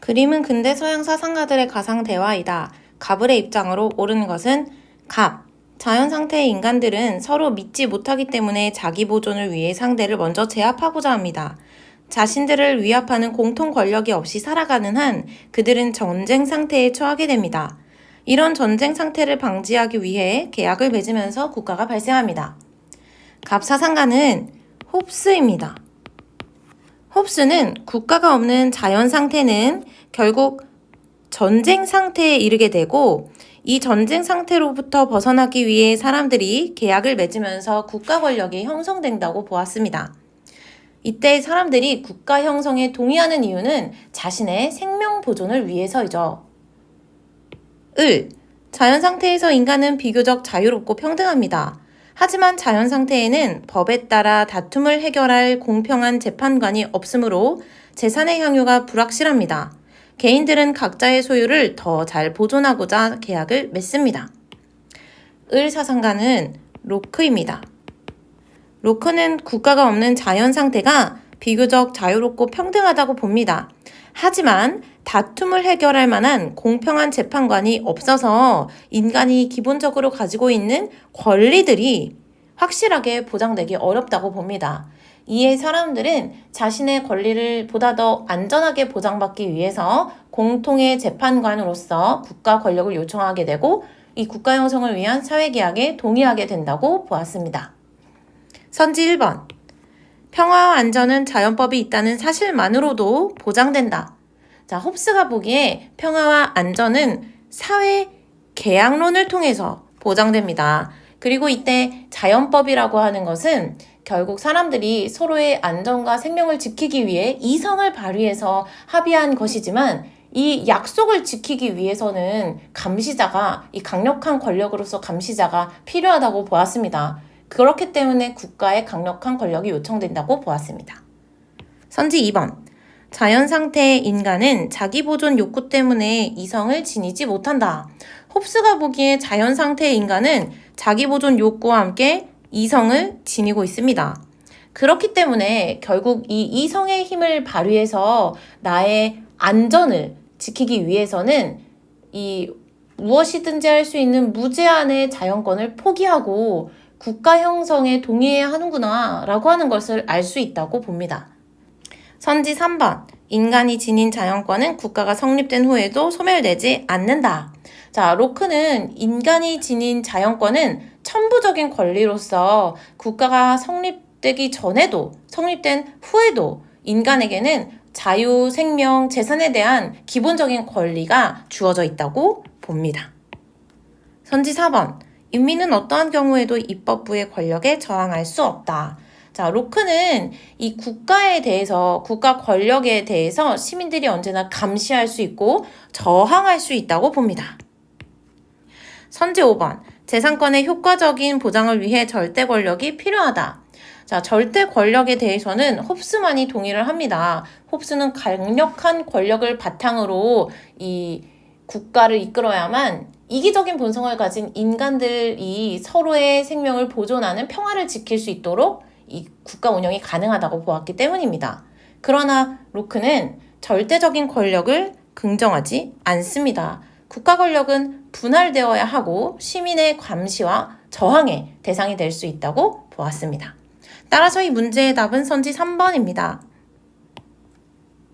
그림은 근대 서양 사상가들의 가상 대화이다. 가불의 입장으로 옳은 것은 갑. 자연 상태의 인간들은 서로 믿지 못하기 때문에 자기 보존을 위해 상대를 먼저 제압하고자 합니다. 자신들을 위압하는 공통 권력이 없이 살아가는 한 그들은 전쟁 상태에 처하게 됩니다. 이런 전쟁 상태를 방지하기 위해 계약을 맺으면서 국가가 발생합니다. 갑 사상가는 홉스입니다. 홉스는 국가가 없는 자연 상태는 결국 전쟁 상태에 이르게 되고 이 전쟁 상태로부터 벗어나기 위해 사람들이 계약을 맺으면서 국가 권력이 형성된다고 보았습니다. 이때 사람들이 국가 형성에 동의하는 이유는 자신의 생명 보존을 위해서이죠. 을. 자연 상태에서 인간은 비교적 자유롭고 평등합니다. 하지만 자연 상태에는 법에 따라 다툼을 해결할 공평한 재판관이 없으므로 재산의 향유가 불확실합니다. 개인들은 각자의 소유를 더 잘 보존하고자 계약을 맺습니다. 을 사상가는 로크입니다. 로크는 국가가 없는 자연 상태가 비교적 자유롭고 평등하다고 봅니다. 하지만 다툼을 해결할 만한 공평한 재판관이 없어서 인간이 기본적으로 가지고 있는 권리들이 확실하게 보장되기 어렵다고 봅니다. 이에 사람들은 자신의 권리를 보다 더 안전하게 보장받기 위해서 공통의 재판관으로서 국가 권력을 요청하게 되고 이 국가 형성을 위한 사회계약에 동의하게 된다고 보았습니다. 선지 1번. 평화와 안전은 자연법이 있다는 사실만으로도 보장된다. 자, 홉스가 보기에 평화와 안전은 사회 계약론을 통해서 보장됩니다. 그리고 이때 자연법이라고 하는 것은 결국 사람들이 서로의 안전과 생명을 지키기 위해 이성을 발휘해서 합의한 것이지만 이 약속을 지키기 위해서는 감시자가, 이 강력한 권력으로서 감시자가 필요하다고 보았습니다. 그렇기 때문에 국가의 강력한 권력이 요청된다고 보았습니다. 선지 2번. 자연 상태의 인간은 자기 보존 욕구 때문에 이성을 지니지 못한다. 홉스가 보기에 자연 상태의 인간은 자기 보존 욕구와 함께 이성을 지니고 있습니다. 그렇기 때문에 결국 이 이성의 힘을 발휘해서 나의 안전을 지키기 위해서는 이 무엇이든지 할 수 있는 무제한의 자연권을 포기하고 국가 형성에 동의해야 하는구나 라고 하는 것을 알 수 있다고 봅니다. 선지 3번. 인간이 지닌 자연권은 국가가 성립된 후에도 소멸되지 않는다. 자, 로크는 인간이 지닌 자연권은 천부적인 권리로서 국가가 성립되기 전에도 성립된 후에도 인간에게는 자유, 생명, 재산에 대한 기본적인 권리가 주어져 있다고 봅니다. 선지 4번. 인민은 어떠한 경우에도 입법부의 권력에 저항할 수 없다. 자, 로크는 이 국가에 대해서, 국가 권력에 대해서 시민들이 언제나 감시할 수 있고 저항할 수 있다고 봅니다. 선지 5번. 재산권의 효과적인 보장을 위해 절대 권력이 필요하다. 자, 절대 권력에 대해서는 홉스만이 동의를 합니다. 홉스는 강력한 권력을 바탕으로 이 국가를 이끌어야만 이기적인 본성을 가진 인간들이 서로의 생명을 보존하는 평화를 지킬 수 있도록 이 국가 운영이 가능하다고 보았기 때문입니다. 그러나 로크는 절대적인 권력을 긍정하지 않습니다. 국가 권력은 분할되어야 하고 시민의 감시와 저항의 대상이 될 수 있다고 보았습니다. 따라서 이 문제의 답은 선지 3번입니다.